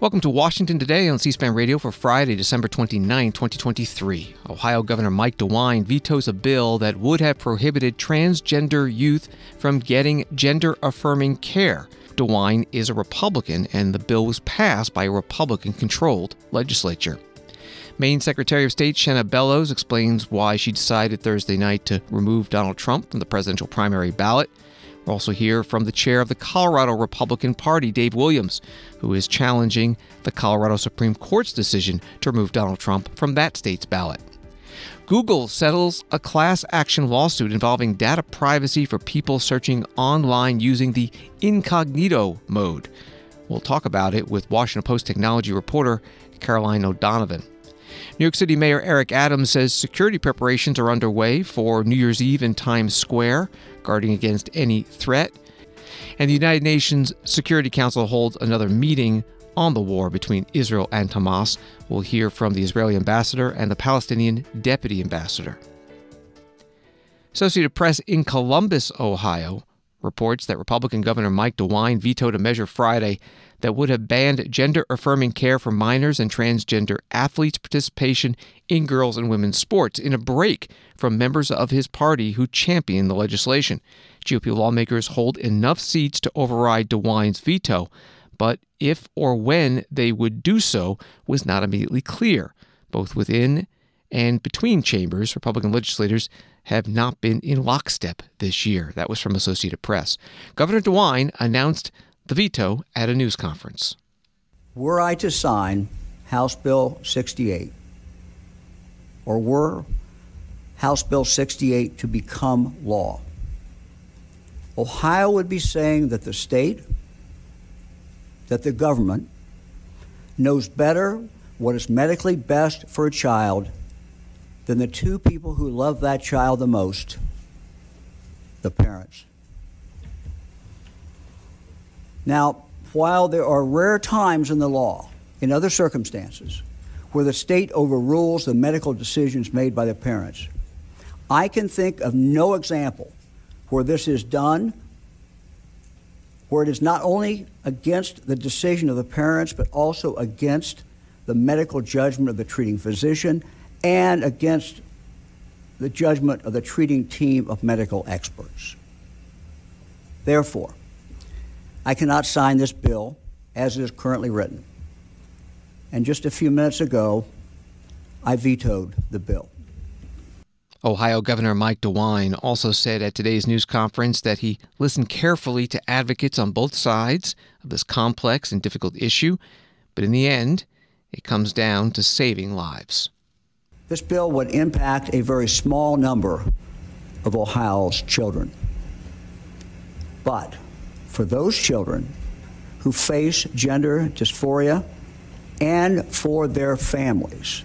Welcome to Washington Today on C-SPAN Radio for Friday, December 29, 2023. Ohio Governor Mike DeWine vetoes a bill that would have prohibited transgender youth from getting gender-affirming care. DeWine is a Republican, and the bill was passed by a Republican-controlled legislature. Maine Secretary of State Shenna Bellows explains why she decided Thursday night to remove Donald Trump from the presidential primary ballot. We'll also hear from the chair of the Colorado Republican Party, Dave Williams, who is challenging the Colorado Supreme Court's decision to remove Donald Trump from that state's ballot. Google settles a class action lawsuit involving data privacy for people searching online using the incognito mode. We'll talk about it with Washington Post technology reporter Caroline O'Donovan. New York City Mayor Eric Adams says security preparations are underway for New Year's Eve in Times Square, guarding against any threat. And the United Nations Security Council holds another meeting on the war between Israel and Hamas. We'll hear from the Israeli ambassador and the Palestinian deputy ambassador. Associated Press in Columbus, Ohio, reports that Republican Governor Mike DeWine vetoed a measure Friday that would have banned gender-affirming care for minors and transgender athletes' participation in girls' and women's sports in a break from members of his party who championed the legislation. GOP lawmakers hold enough seats to override DeWine's veto, but if or when they would do so was not immediately clear. Both within and between chambers, Republican legislators have not been in lockstep this year. That was from Associated Press. Governor DeWine announced the veto at a news conference. Were I to sign House Bill 68, or were House Bill 68 to become law, Ohio would be saying that the state, that the government, knows better what is medically best for a child than the two people who love that child the most, the parents. Now, while there are rare times in the law, in other circumstances, where the state overrules the medical decisions made by the parents, I can think of no example where this is done, where it is not only against the decision of the parents, but also against the medical judgment of the treating physician and against the judgment of the treating team of medical experts. Therefore, I cannot sign this bill as it is currently written. And just a few minutes ago, I vetoed the bill. Ohio Governor Mike DeWine also said at today's news conference that he listened carefully to advocates on both sides of this complex and difficult issue, but in the end, it comes down to saving lives. This bill would impact a very small number of Ohio's children. But for those children who face gender dysphoria and for their families,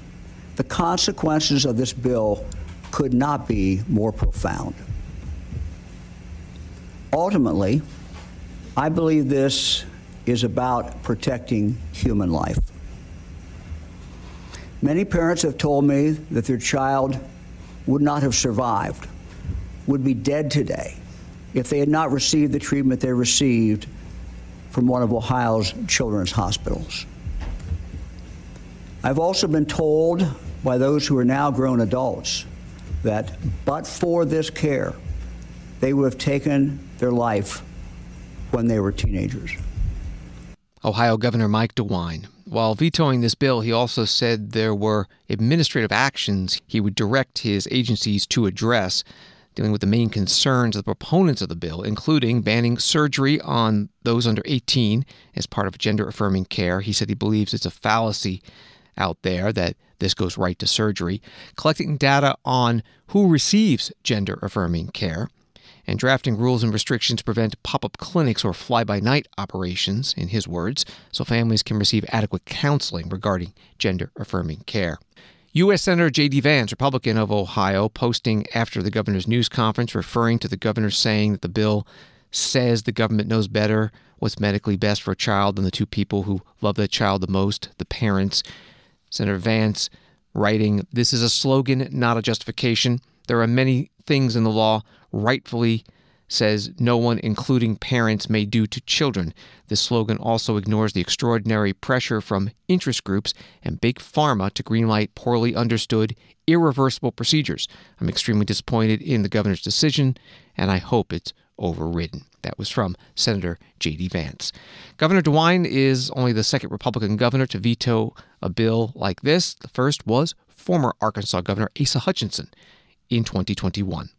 the consequences of this bill could not be more profound. Ultimately, I believe this is about protecting human life. Many parents have told me that their child would not have survived, would be dead today, if they had not received the treatment they received from one of Ohio's children's hospitals. I've also been told by those who are now grown adults that but for this care, they would have taken their life when they were teenagers. Ohio Governor Mike DeWine. While vetoing this bill, he also said there were administrative actions he would direct his agencies to address, dealing with the main concerns of the proponents of the bill, including banning surgery on those under 18 as part of gender-affirming care. He said he believes it's a fallacy out there that this goes right to surgery, collecting data on who receives gender-affirming care, and drafting rules and restrictions to prevent pop-up clinics or fly-by-night operations, in his words, so families can receive adequate counseling regarding gender-affirming care. U.S. Senator J.D. Vance, Republican of Ohio, posting after the governor's news conference, referring to the governor saying that the bill says the government knows better what's medically best for a child than the two people who love that child the most, the parents. Senator Vance writing, "This is a slogan, not a justification. There are many things in the law rightfully says no one, including parents, may do to children. This slogan also ignores the extraordinary pressure from interest groups and big pharma to greenlight poorly understood, irreversible procedures. I'm extremely disappointed in the governor's decision, and I hope it's overridden. That was from Senator J.D. Vance. Governor DeWine is only the second Republican governor to veto a bill like this. The first was former Arkansas Governor Asa Hutchinson in 2021.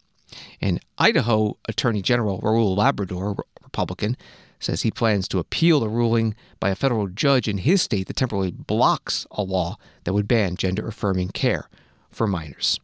And Idaho Attorney General Raul Labrador, Republican, says he plans to appeal the ruling by a federal judge in his state that temporarily blocks a law that would ban gender-affirming care for minors.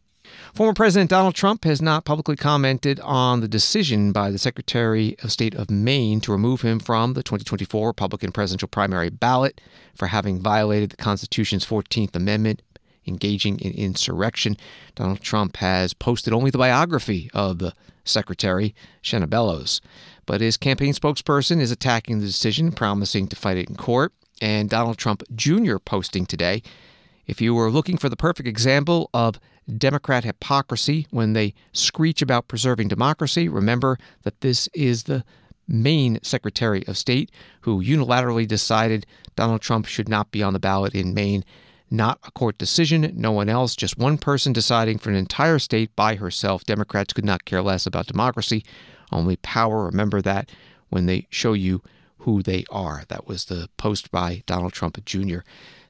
Former President Donald Trump has not publicly commented on the decision by the Secretary of State of Maine to remove him from the 2024 Republican presidential primary ballot for having violated the Constitution's 14th Amendment, engaging in insurrection. Donald Trump has posted only the biography of the Secretary, Shenna Bellows. But his campaign spokesperson is attacking the decision, promising to fight it in court. And Donald Trump Jr. posting today, if you were looking for the perfect example of Democrat hypocrisy when they screech about preserving democracy, remember that this is the Maine Secretary of State who unilaterally decided Donald Trump should not be on the ballot in Maine. Not a court decision, no one else, just one person deciding for an entire state by herself. Democrats could not care less about democracy, only power. Remember that when they show you who they are. That was the post by Donald Trump Jr.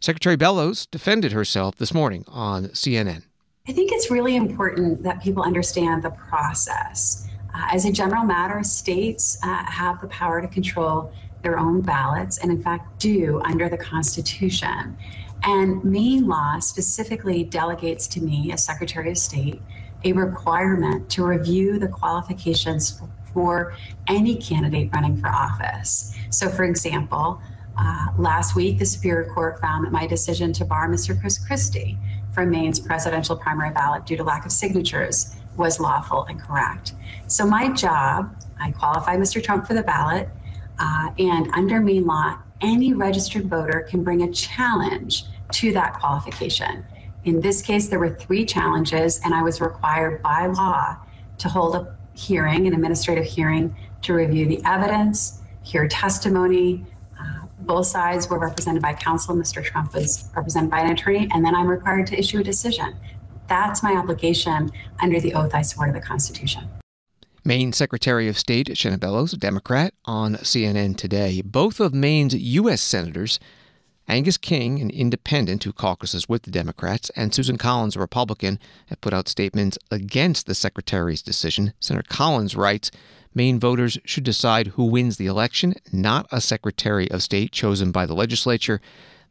Secretary Bellows defended herself this morning on CNN. I think it's really important that people understand the process. As a general matter, states have the power to control their own ballots, and in fact do under the Constitution. And Maine law specifically delegates to me, as Secretary of State, a requirement to review the qualifications for any candidate running for office. So, for example, last week, the Superior Court found that my decision to bar Mr. Chris Christie from Maine's presidential primary ballot due to lack of signatures was lawful and correct. So my job, I qualify Mr. Trump for the ballot, and under Maine law, any registered voter can bring a challenge to that qualification. In this case, there were 3 challenges, and I was required by law to hold a hearing, an administrative hearing, to review the evidence, hear testimony. Both sides were represented by counsel. Mr. Trump was represented by an attorney, and then I'm required to issue a decision. That's my obligation under the oath I swore to the Constitution. Maine Secretary of State Shenna Bellows, a Democrat, on CNN today. Both of Maine's U.S. senators, Angus King, an independent who caucuses with the Democrats, and Susan Collins, a Republican, have put out statements against the Secretary's decision. Senator Collins writes, Maine voters should decide who wins the election, not a Secretary of State chosen by the legislature.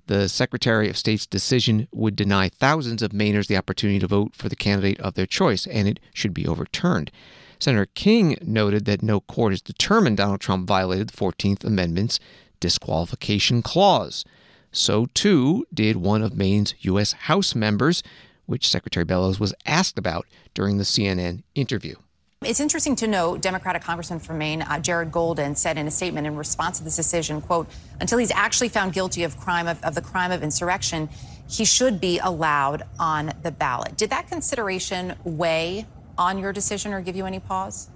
The Secretary of State's decision would deny thousands of Mainers the opportunity to vote for the candidate of their choice, and it should be overturned. Senator King noted that no court has determined Donald Trump violated the 14th Amendment's disqualification clause. So, too, did one of Maine's U.S. House members, which Secretary Bellows was asked about during the CNN interview. It's interesting to note Democratic Congressman from Maine, Jared Golden, said in a statement in response to this decision, quote, until he's actually found guilty of the crime of insurrection, he should be allowed on the ballot. Did that consideration weigh on your decision or give you any pause?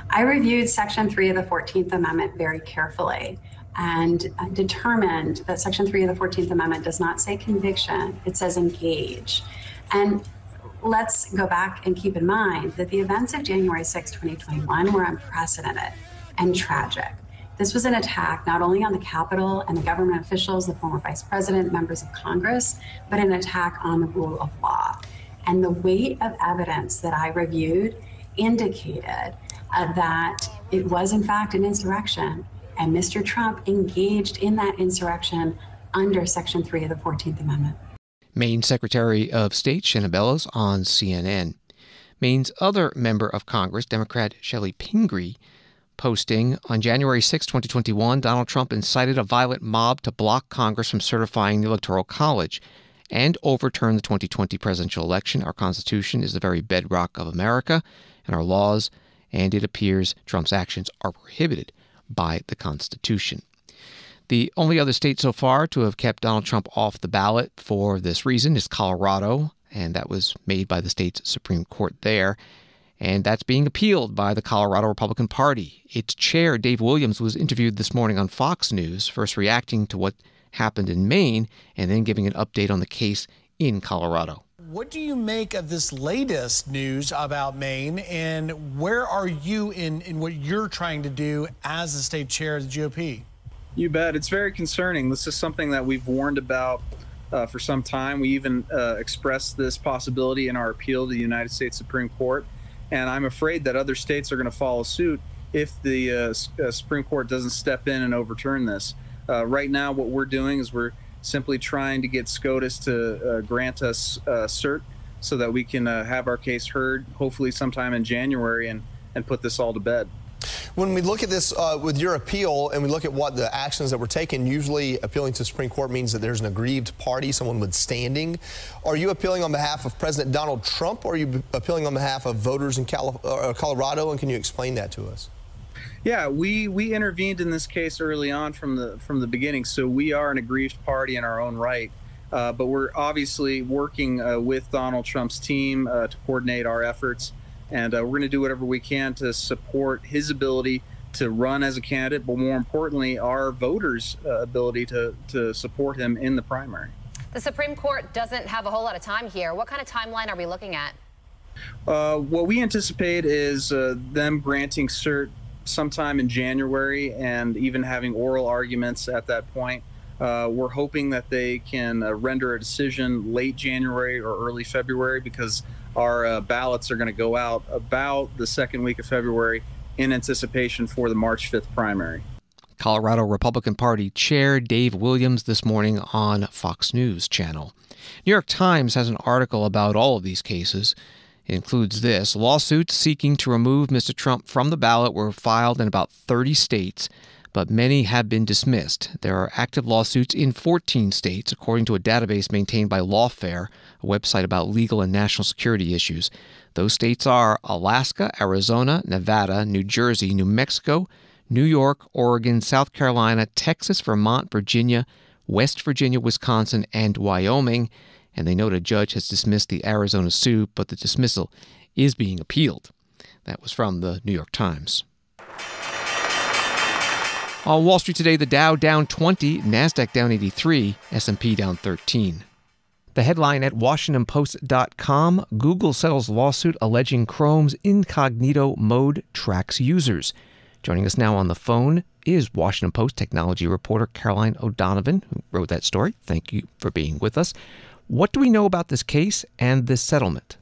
I reviewed Section 3 of the 14th Amendment very carefully and determined that Section 3 of the 14th Amendment does not say conviction, it says engage. And let's go back and keep in mind that the events of January 6, 2021 were unprecedented and tragic. This was an attack not only on the Capitol and the government officials, the former vice president, members of Congress, but an attack on the rule of law. And the weight of evidence that I reviewed indicated that it was in fact an insurrection, and Mr. Trump engaged in that insurrection under Section 3 of the 14th Amendment. Maine Secretary of State Shenna Bellows on CNN. Maine's other member of Congress, Democrat Shelley Pingree, posting on January 6, 2021, Donald Trump incited a violent mob to block Congress from certifying the Electoral College and overturn the 2020 presidential election. Our Constitution is the very bedrock of America and our laws, and it appears Trump's actions are prohibited by the Constitution. The only other state so far to have kept Donald Trump off the ballot for this reason is Colorado, and that was made by the state's Supreme Court there. and that's being appealed by the Colorado Republican Party. Its chair, Dave Williams, was interviewed this morning on Fox News, first reacting to what happened in Maine and then giving an update on the case in Colorado. What do you make of this latest news about Maine, and where are you in what you're trying to do as the state chair of the GOP? You bet. It's very concerning. This is something that we've warned about for some time. We even expressed this possibility in our appeal to the United States Supreme Court, and I'm afraid that other states are going to follow suit if the Supreme Court doesn't step in and overturn this. Right now, what we're doing is we're simply trying to get SCOTUS to grant us cert so that we can have our case heard, hopefully sometime in January, and put this all to bed. When we look at this with your appeal and we look at what the actions that were taken, usually appealing to the Supreme Court means that there's an aggrieved party, someone with standing. Are you appealing on behalf of President Donald Trump, or are you appealing on behalf of voters in Colorado? And can you explain that to us? Yeah, we intervened in this case early on from the beginning, so we are an aggrieved party in our own right. But we're obviously working with Donald Trump's team to coordinate our efforts, and we're going to do whatever we can to support his ability to run as a candidate, but more importantly, our voters' ability to support him in the primary. The Supreme Court doesn't have a whole lot of time here. What kind of timeline are we looking at? What we anticipate is them granting cert sometime in January and even having oral arguments at that point. We're hoping that they can render a decision late January or early February, because our ballots are going to go out about the second week of February in anticipation for the March 5th primary. Colorado Republican Party Chair Dave Williams this morning on Fox News Channel. New York Times has an article about all of these cases. It includes this: lawsuits seeking to remove Mr. Trump from the ballot were filed in about 30 states, but many have been dismissed. There are active lawsuits in 14 states, according to a database maintained by Lawfare, a website about legal and national security issues. Those states are Alaska, Arizona, Nevada, New Jersey, New Mexico, New York, Oregon, South Carolina, Texas, Vermont, Virginia, West Virginia, Wisconsin, and Wyoming. And they note a judge has dismissed the Arizona suit, but the dismissal is being appealed. That was from the New York Times. On Wall Street today, the Dow down 20, NASDAQ down 83, S&P down 13. The headline at WashingtonPost.com, Google settles lawsuit alleging Chrome's incognito mode tracks users. Joining us now on the phone is Washington Post technology reporter Caroline O'Donovan, who wrote that story. Thank you for being with us. What do we know about this case and this settlement?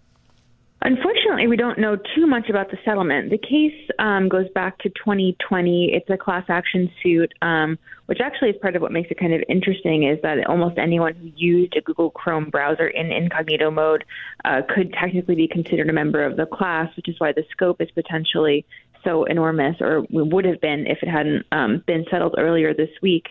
Unfortunately, we don't know too much about the settlement. The case goes back to 2020. It's a class action suit, which actually is part of what makes it kind of interesting, is that almost anyone who used a Google Chrome browser in incognito mode could technically be considered a member of the class, which is why the scope is potentially so enormous, or would have been if it hadn't been settled earlier this week.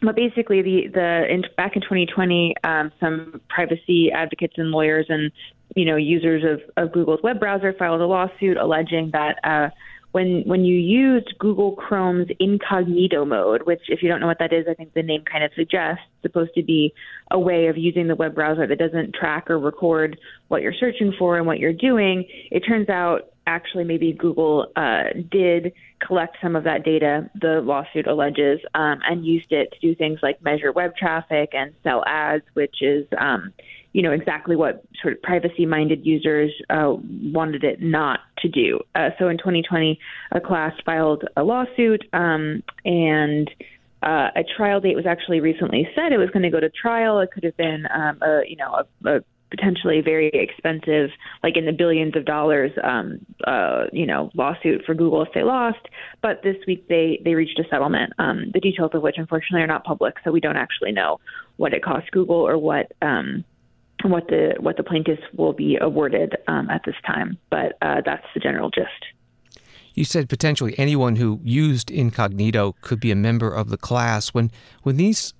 But basically, back in 2020, some privacy advocates and lawyers and users of Google's web browser filed a lawsuit alleging that when you used Google Chrome's incognito mode, which, if you don't know what that is, I think the name kind of suggests, it's supposed to be a way of using the web browser that doesn't track or record what you're searching for and what you're doing. It turns out actually maybe Google did collect some of that data, the lawsuit alleges, and used it to do things like measure web traffic and sell ads, which is exactly what sort of privacy-minded users wanted it not to do. So in 2020, a class filed a lawsuit, and a trial date was actually recently set. It was going to go to trial. It could have been a potentially very expensive, like in the billions of dollars, lawsuit for Google if they lost. But this week they reached a settlement, the details of which unfortunately are not public, so we don't actually know what it cost Google or what the plaintiffs will be awarded at this time. But that's the general gist. You said potentially anyone who used incognito could be a member of the class. When these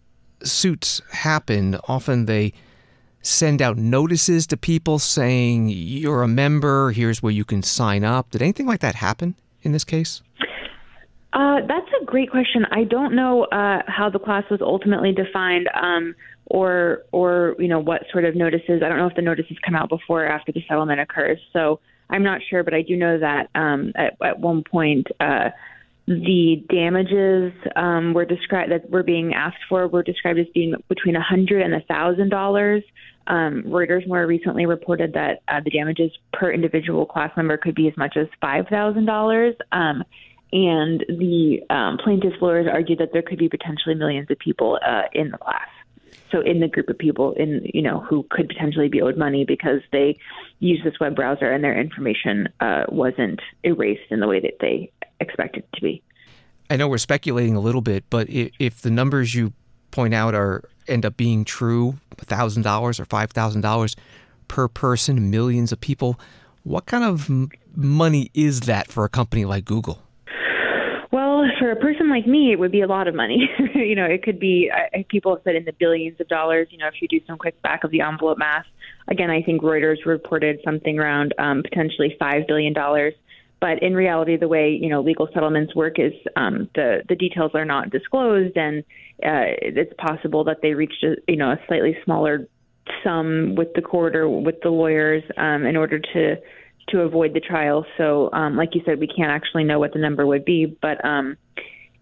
suits happen, often they send out notices to people saying, you're a member, here's where you can sign up. Did anything like that happen in this case? That's a great question. I don't know how the class was ultimately defined, or what sort of notices. I don't know if the notices come out before or after the settlement occurs. So I'm not sure, but I do know that at one point the damages were being asked for were described as being between $100 and $1,000. Reuters more recently reported that the damages per individual class member could be as much as $5,000. And the plaintiff's lawyers argued that there could be potentially millions of people in the class. So in the group of people who could potentially be owed money because they used this web browser and their information wasn't erased in the way that they expected it to be. I know we're speculating a little bit, but if the numbers you point out end up being true, $1,000 or $5,000 per person, millions of people, what kind of money is that for a company like Google? Well, for a person like me, it would be a lot of money. It could be, people have said in the billions of dollars, if you do some quick back of the envelope math. Again, I think Reuters reported something around potentially $5 billion. But in reality, the way, legal settlements work is the details are not disclosed, and it's possible that they reached a slightly smaller sum with the court or with the lawyers in order to avoid the trial. So like you said, we can't actually know what the number would be, but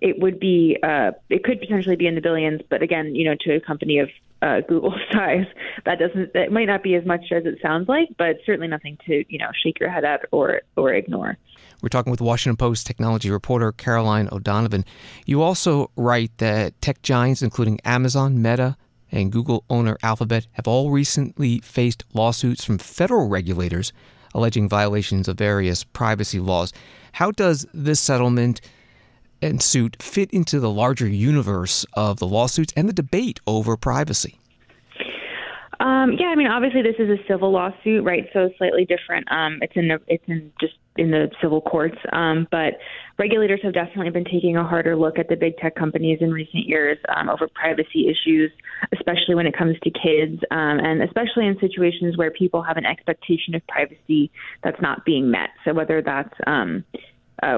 it would be, it could potentially be in the billions. But again, to a company of Google size, that might not be as much as it sounds like, but certainly nothing to, shake your head at or ignore. We're talking with Washington Post technology reporter Caroline O'Donovan. You also write that tech giants, including Amazon, Meta, and Google owner Alphabet, have all recently faced lawsuits from federal regulators alleging violations of various privacy laws. How does this settlement and suit fit into the larger universe of the lawsuits and the debate over privacy? Obviously this is a civil lawsuit, right? So slightly different. It's in the civil courts. But regulators have definitely been taking a harder look at the big tech companies in recent years over privacy issues, especially when it comes to kids, and especially in situations where people have an expectation of privacy that's not being met. So whether that's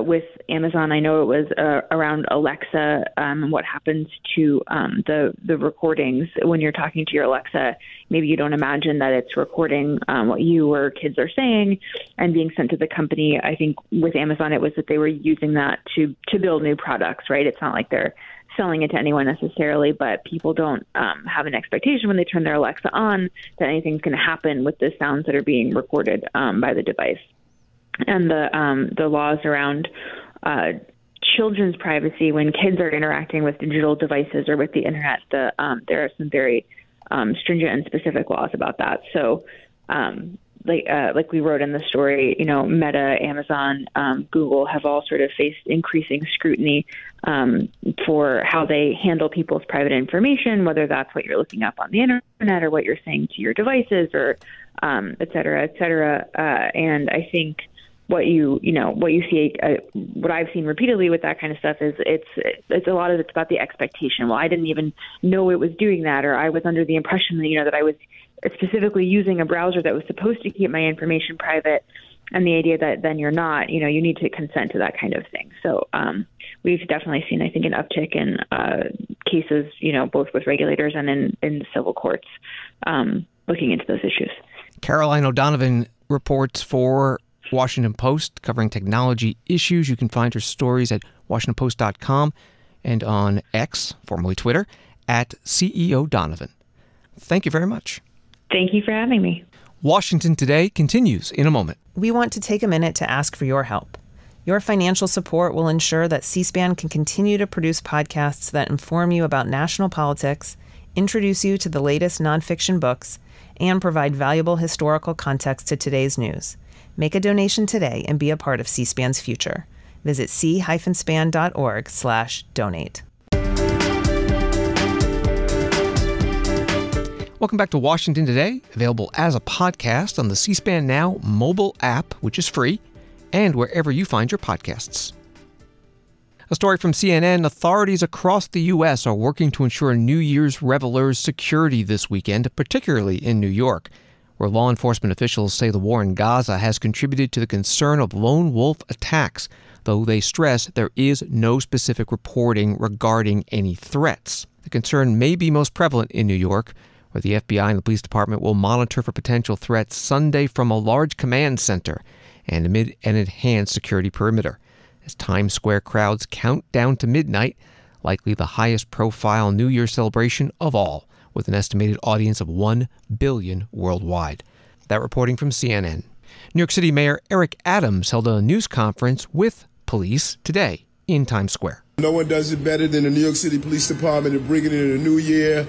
with Amazon, I know it was around Alexa, and what happens to the recordings when you're talking to your Alexa. Maybe you don't imagine that it's recording what you or kids are saying and being sent to the company. I think with Amazon, it was that they were using that to build new products, right? It's not like they're selling it to anyone necessarily, but people don't have an expectation when they turn their Alexa on that anything's going to happen with the sounds that are being recorded by the device. And the laws around children's privacy when kids are interacting with digital devices or with the internet, there are some very stringent and specific laws about that. So, like we wrote in the story, Meta, Amazon, Google have all sort of faced increasing scrutiny for how they handle people's private information, whether that's what you're looking up on the internet or what you're saying to your devices, or et cetera, et cetera. And I think what you see, what I've seen repeatedly with that kind of stuff is it's a lot of it's about the expectation. Well, I didn't even know it was doing that, or I was under the impression that, that I was specifically using a browser that was supposed to keep my information private, and the idea that then you're not, you need to consent to that kind of thing. So we've definitely seen, I think, an uptick in cases, both with regulators and in the civil courts looking into those issues. Caroline O'Donovan reports for Washington Post covering technology issues. You can find her stories at WashingtonPost.com and on X, formerly Twitter, at CEO Donovan. Thank you very much. Thank you for having me. Washington Today continues in a moment. We want to take a minute to ask for your help. Your financial support will ensure that C-SPAN can continue to produce podcasts that inform you about national politics, introduce you to the latest nonfiction books, and provide valuable historical context to today's news. Make a donation today and be a part of C-SPAN's future. Visit c-span.org/donate. Welcome back to Washington Today, available as a podcast on the C-SPAN Now mobile app, which is free, and wherever you find your podcasts. A story from CNN, authorities across the U.S. are working to ensure New Year's revelers' security this weekend, particularly in New York, where law enforcement officials say the war in Gaza has contributed to the concern of lone wolf attacks, though they stress there is no specific reporting regarding any threats. The concern may be most prevalent in New York, where the FBI and the police department will monitor for potential threats Sunday from a large command center. and amid an enhanced security perimeter. As Times Square crowds count down to midnight, likely the highest profile New Year's celebration of all, with an estimated audience of 1 billion worldwide. That reporting from CNN. New York City Mayor Eric Adams held a news conference with police today in Times Square. No one does it better than the New York City Police Department in bringing in a new year.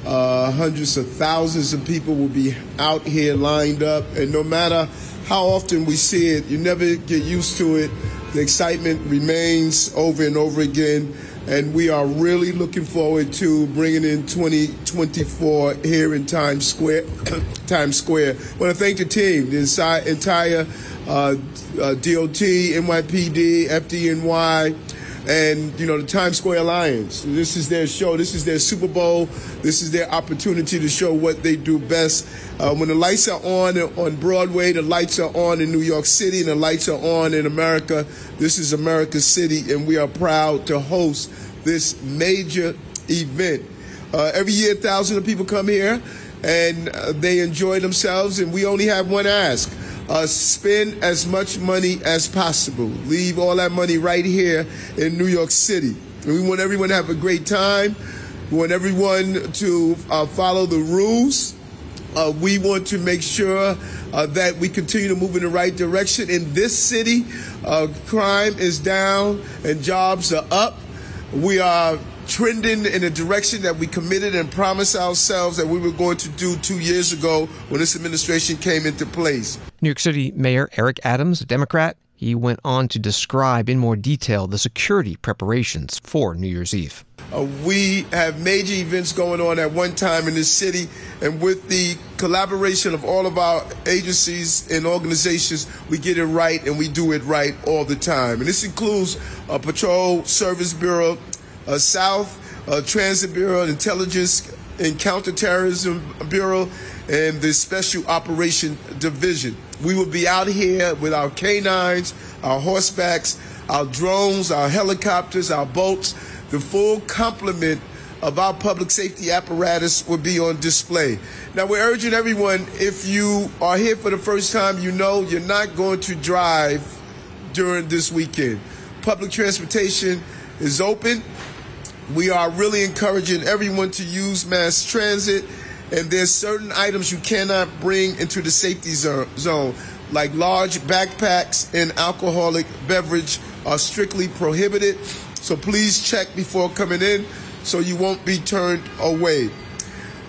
Hundreds of thousands of people will be out here lined up, and no matter how often we see it, you never get used to it. The excitement remains over and over again, and we are really looking forward to bringing in 2024 here in Times Square. I want to thank the team, the entire DOT, NYPD, FDNY, and, the Times Square Alliance. This is their show. This is their Super Bowl. This is their opportunity to show what they do best. When the lights are on Broadway, the lights are on in New York City, and the lights are on in America. This is America's city, and we are proud to host this major event. Every year, thousands of people come here, and they enjoy themselves, and we only have one ask. Spend as much money as possible. Leave all that money right here in New York City. And we want everyone to have a great time. We want everyone to follow the rules. We want to make sure that we continue to move in the right direction. In this city, crime is down and jobs are up. We are trending in a direction that we committed and promised ourselves that we were going to do 2 years ago when this administration came into place. New York City Mayor Eric Adams, a Democrat, he went on to describe in more detail the security preparations for New Year's Eve. We have major events going on at one time in this city, and with the collaboration of all of our agencies and organizations, we get it right and we do it right all the time. And this includes Patrol Service Bureau, South Transit Bureau, Intelligence and Counterterrorism Bureau, and the Special Operation Division. We will be out here with our canines, our horsebacks, our drones, our helicopters, our boats. The full complement of our public safety apparatus will be on display. Now, we're urging everyone, if you are here for the first time, you're not going to drive during this weekend. Public transportation is open. We are really encouraging everyone to use mass transit, and there's certain items you cannot bring into the safety zone, like large backpacks and alcoholic beverage are strictly prohibited. So please check before coming in so you won't be turned away.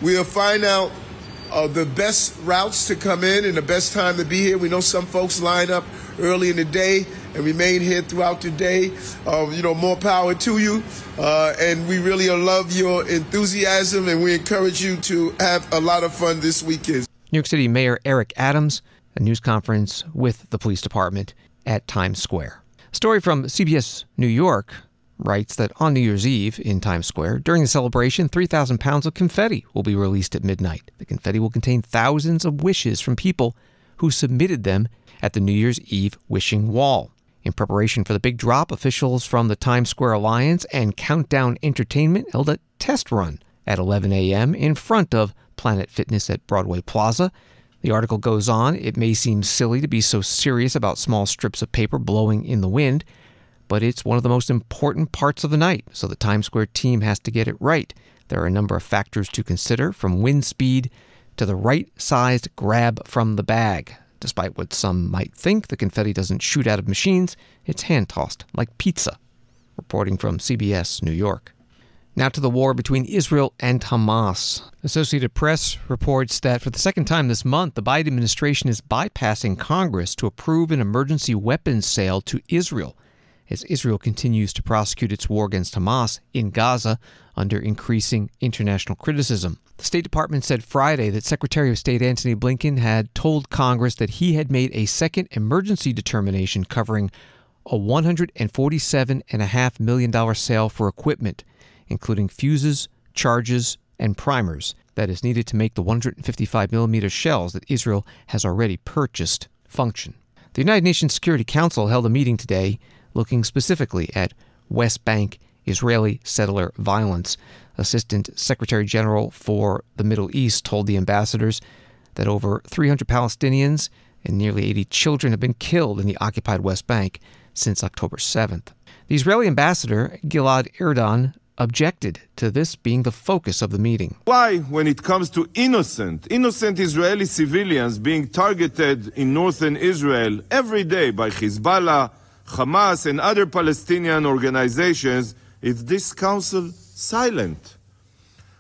We'll find out the best routes to come in and the best time to be here. We know some folks line up early in the day and remain here throughout the day. More power to you. And we really love your enthusiasm, and we encourage you to have a lot of fun this weekend. New York City Mayor Eric Adams, a news conference with the police department at Times Square. A story from CBS New York writes that on New Year's Eve in Times Square, during the celebration, 3,000 pounds of confetti will be released at midnight. The confetti will contain thousands of wishes from people who submitted them at the New Year's Eve wishing wall. In preparation for the big drop, officials from the Times Square Alliance and Countdown Entertainment held a test run at 11 a.m. in front of Planet Fitness at Broadway Plaza. The article goes on, it may seem silly to be so serious about small strips of paper blowing in the wind, but it's one of the most important parts of the night, so the Times Square team has to get it right. There are a number of factors to consider, from wind speed to the right-sized grab from the bag. Despite what some might think, the confetti doesn't shoot out of machines. It's hand-tossed, like pizza. Reporting from CBS New York. Now to the war between Israel and Hamas. Associated Press reports that for the second time this month, the Biden administration is bypassing Congress to approve an emergency weapons sale to Israel, as Israel continues to prosecute its war against Hamas in Gaza under increasing international criticism. The State Department said Friday that Secretary of State Antony Blinken had told Congress that he had made a second emergency determination covering a $147.5 million sale for equipment, including fuses, charges, and primers that is needed to make the 155mm shells that Israel has already purchased function. The United Nations Security Council held a meeting today looking specifically at West Bank Israeli settler violence. Assistant Secretary General for the Middle East told the ambassadors that over 300 Palestinians and nearly 80 children have been killed in the occupied West Bank since October 7th. The Israeli ambassador, Gilad Erdan, objected to this being the focus of the meeting. Why, when it comes to innocent Israeli civilians being targeted in northern Israel every day by Hezbollah, Hamas, and other Palestinian organizations, is this council silent?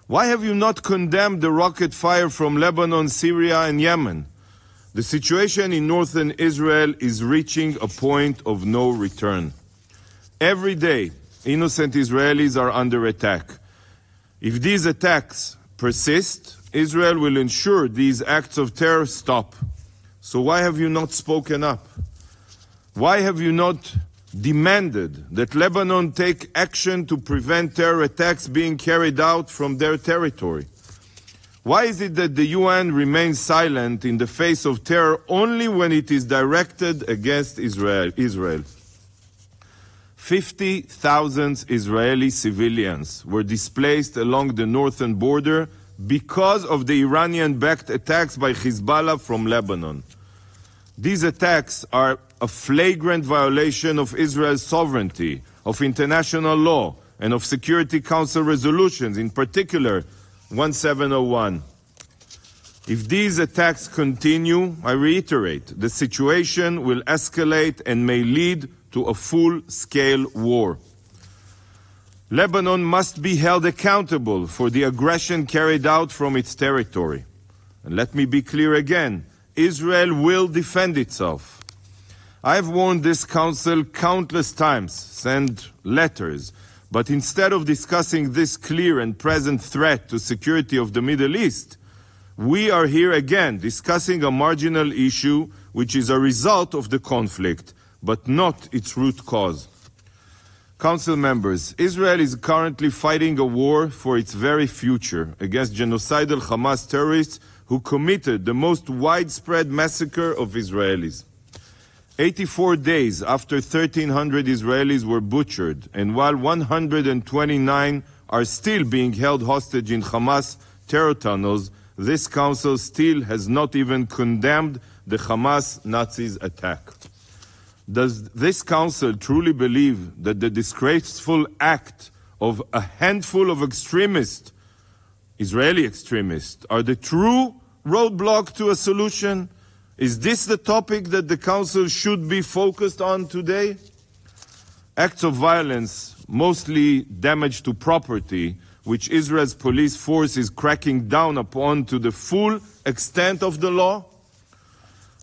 Why have you not condemned the rocket fire from Lebanon, Syria, and Yemen? The situation in northern Israel is reaching a point of no return. Every day, innocent Israelis are under attack. If these attacks persist, Israel will ensure these acts of terror stop. So why have you not spoken up? Why have you not demanded that Lebanon take action to prevent terror attacks being carried out from their territory? Why is it that the UN remains silent in the face of terror only when it is directed against Israel? 50,000 Israeli civilians were displaced along the northern border because of the Iranian-backed attacks by Hezbollah from Lebanon. These attacks are a flagrant violation of Israel's sovereignty, of international law, and of Security Council resolutions, in particular 1701. If these attacks continue, I reiterate, the situation will escalate and may lead to a full-scale war. Lebanon must be held accountable for the aggression carried out from its territory. And let me be clear again, Israel will defend itself. I have warned this council countless times, sent letters, but instead of discussing this clear and present threat to security of the Middle East, we are here again discussing a marginal issue which is a result of the conflict, but not its root cause. Council members, Israel is currently fighting a war for its very future against genocidal Hamas terrorists who committed the most widespread massacre of Israelis. 84 days after 1,300 Israelis were butchered, and while 129 are still being held hostage in Hamas terror tunnels, this council still has not even condemned the Hamas Nazis' attack. Does this council truly believe that the disgraceful act of a handful of extremists, Israeli extremists, are the true roadblock to a solution? Is this the topic that the Council should be focused on today? Acts of violence, mostly damage to property, which Israel's police force is cracking down upon to the full extent of the law?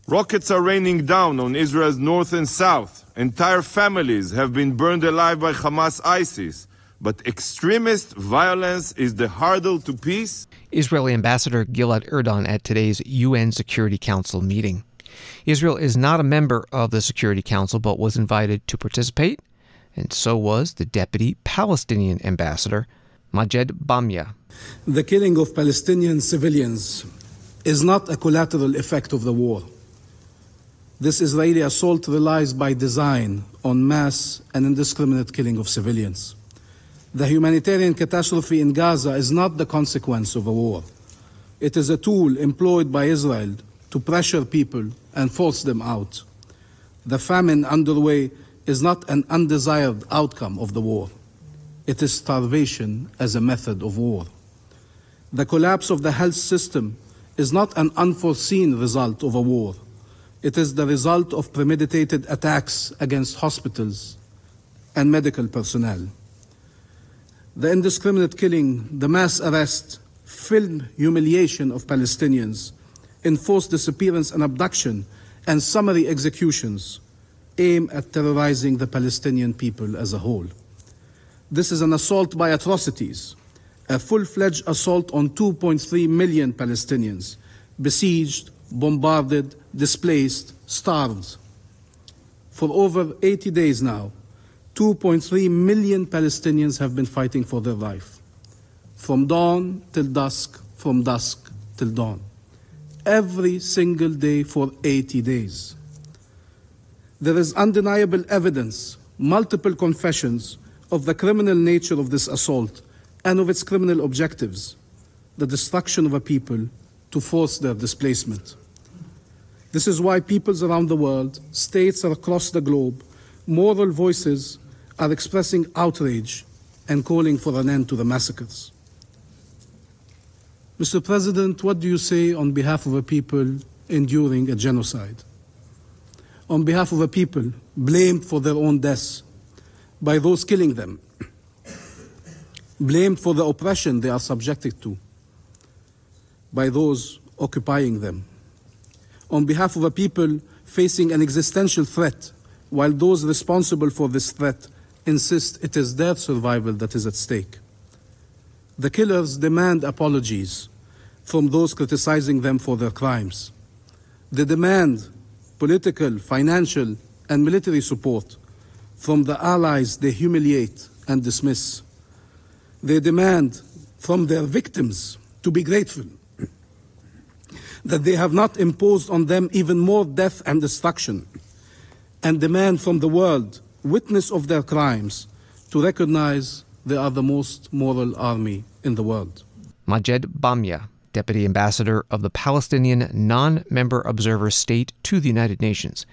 Rockets are raining down on Israel's north and south. Entire families have been burned alive by Hamas ISIS. But extremist violence is the hurdle to peace? Israeli Ambassador Gilad Erdan at today's UN Security Council meeting. Israel is not a member of the Security Council but was invited to participate, and so was the Deputy Palestinian Ambassador, Majed Bamya. The killing of Palestinian civilians is not a collateral effect of the war. This Israeli assault relies by design on mass and indiscriminate killing of civilians. The humanitarian catastrophe in Gaza is not the consequence of a war. It is a tool employed by Israel to pressure people and force them out. The famine underway is not an undesired outcome of the war. It is starvation as a method of war. The collapse of the health system is not an unforeseen result of a war. It is the result of premeditated attacks against hospitals and medical personnel. The indiscriminate killing, the mass arrest, filmed humiliation of Palestinians, enforced disappearance and abduction, and summary executions aim at terrorizing the Palestinian people as a whole. This is an assault by atrocities, a full-fledged assault on 2.3 million Palestinians, besieged, bombarded, displaced, starved. For over 80 days now, 2.3 million Palestinians have been fighting for their life. From dawn till dusk, from dusk till dawn. Every single day for 80 days. There is undeniable evidence, multiple confessions of the criminal nature of this assault and of its criminal objectives, the destruction of a people to force their displacement. This is why peoples around the world, states across the globe, moral voices are expressing outrage and calling for an end to the massacres. Mr. President, what do you say on behalf of a people enduring a genocide? On behalf of a people blamed for their own deaths by those killing them, blamed for the oppression they are subjected to by those occupying them. On behalf of a people facing an existential threat, while those responsible for this threat insist it is their survival that is at stake. The killers demand apologies from those criticizing them for their crimes. They demand political, financial, and military support from the allies they humiliate and dismiss. They demand from their victims to be grateful that they have not imposed on them even more death and destruction, and demand from the world, witness of their crimes, to recognize they are the most moral army in the world. Majed Bamya, Deputy Ambassador of the Palestinian non-member observer state to the United Nations,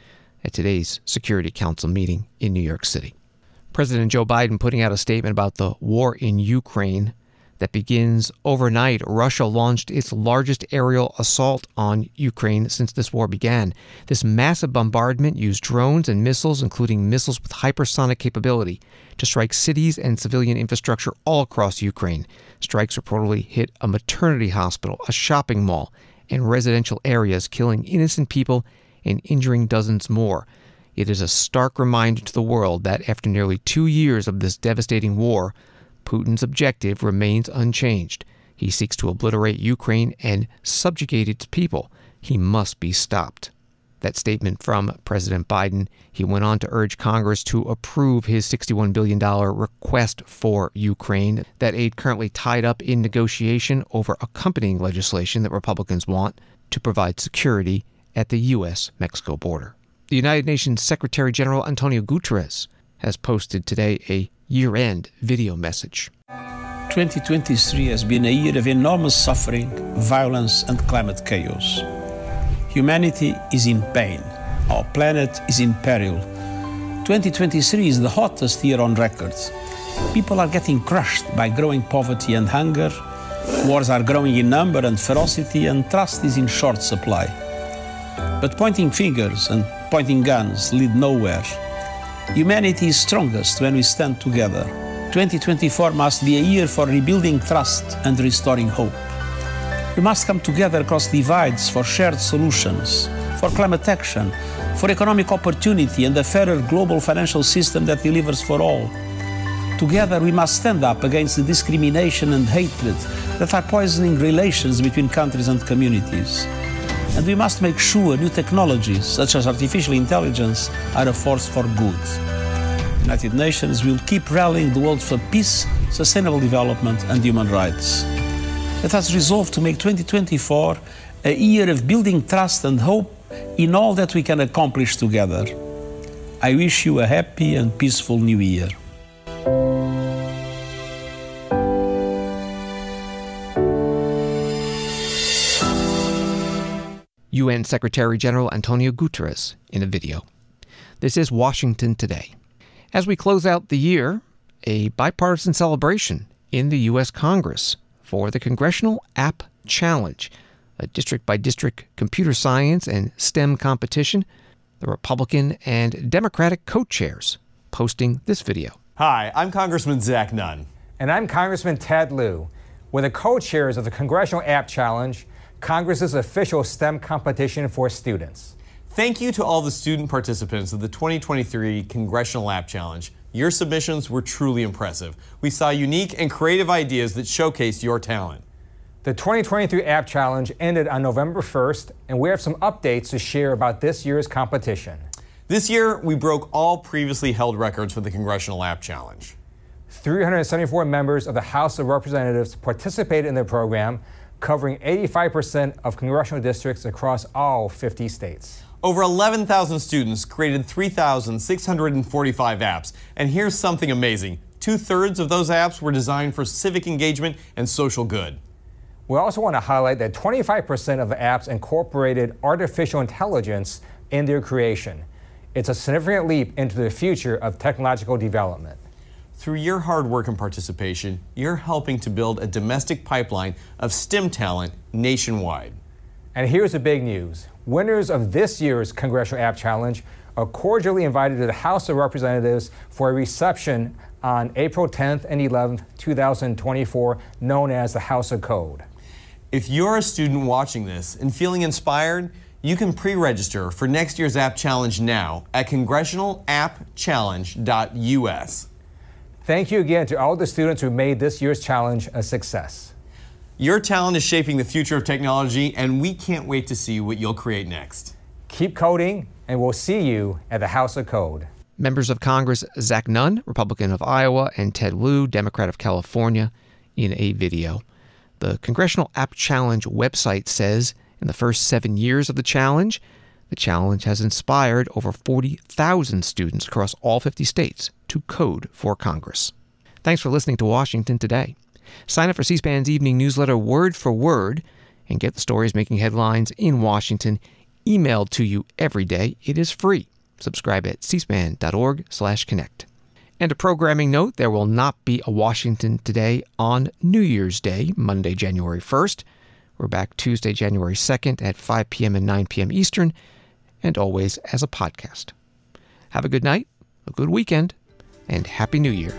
at today's Security Council meeting in New York City. President Joe Biden putting out a statement about the war in Ukraine that begins overnight. Russia launched its largest aerial assault on Ukraine since this war began. This massive bombardment used drones and missiles, including missiles with hypersonic capability, to strike cities and civilian infrastructure all across Ukraine. Strikes reportedly hit a maternity hospital, a shopping mall, and residential areas, killing innocent people and injuring dozens more. It is a stark reminder to the world that after nearly 2 years of this devastating war, Putin's objective remains unchanged. He seeks to obliterate Ukraine and subjugate its people. He must be stopped. That statement from President Biden. He went on to urge Congress to approve his $61 billion request for Ukraine. That aid currently tied up in negotiation over accompanying legislation that Republicans want to provide security at the U.S.-Mexico border. The United Nations Secretary General Antonio Guterres has posted today a year-end video message. 2023 has been a year of enormous suffering, violence, and climate chaos. Humanity is in pain. Our planet is in peril. 2023 is the hottest year on record. People are getting crushed by growing poverty and hunger. Wars are growing in number and ferocity, and trust is in short supply. But pointing fingers and pointing guns lead nowhere. Humanity is strongest when we stand together. 2024 must be a year for rebuilding trust and restoring hope. We must come together across divides for shared solutions, for climate action, for economic opportunity and a fairer global financial system that delivers for all. Together we must stand up against the discrimination and hatred that are poisoning relations between countries and communities. And we must make sure new technologies, such as artificial intelligence, are a force for good. The United Nations will keep rallying the world for peace, sustainable development, and human rights. Let us resolve to make 2024 a year of building trust and hope in all that we can accomplish together. I wish you a happy and peaceful new year. UN Secretary General Antonio Guterres in a video. This is Washington Today. As we close out the year, a bipartisan celebration in the U.S. Congress for the Congressional App Challenge, a district-by-district computer science and STEM competition. The Republican and Democratic co-chairs posting this video. Hi, I'm Congressman Zach Nunn. And I'm Congressman Ted Lieu. We're the co-chairs of the Congressional App Challenge, Congress's official STEM competition for students. Thank you to all the student participants of the 2023 Congressional App Challenge. Your submissions were truly impressive. We saw unique and creative ideas that showcased your talent. The 2023 App Challenge ended on November 1st, and we have some updates to share about this year's competition. This year, we broke all previously held records for the Congressional App Challenge. 374 members of the House of Representatives participated in the program, covering 85% of congressional districts across all 50 states. Over 11,000 students created 3,645 apps. And here's something amazing. 2/3 of those apps were designed for civic engagement and social good. We also want to highlight that 25% of the apps incorporated artificial intelligence in their creation. It's a significant leap into the future of technological development. Through your hard work and participation, you're helping to build a domestic pipeline of STEM talent nationwide. And here's the big news. Winners of this year's Congressional App Challenge are cordially invited to the House of Representatives for a reception on April 10th and 11th, 2024, known as the House of Code. If you're a student watching this and feeling inspired, you can pre-register for next year's App Challenge now at congressionalappchallenge.us. Thank you again to all the students who made this year's challenge a success. Your talent is shaping the future of technology, and we can't wait to see what you'll create next. Keep coding, and we'll see you at the House of Code. Members of Congress Zach Nunn, Republican of Iowa, and Ted Lieu, Democrat of California, in a video. The Congressional App Challenge website says in the first 7 years of the challenge has inspired over 40,000 students across all 50 states to code for Congress. Thanks for listening to Washington Today. Sign up for C-SPAN's evening newsletter Word for Word and get the stories making headlines in Washington emailed to you every day. It is free. Subscribe at cspan.org/connect. And a programming note, there will not be a Washington Today on New Year's Day, Monday, January 1st. We're back Tuesday, January 2nd at 5 p.m. and 9 p.m. Eastern, and always as a podcast. Have a good night, a good weekend, and Happy New Year.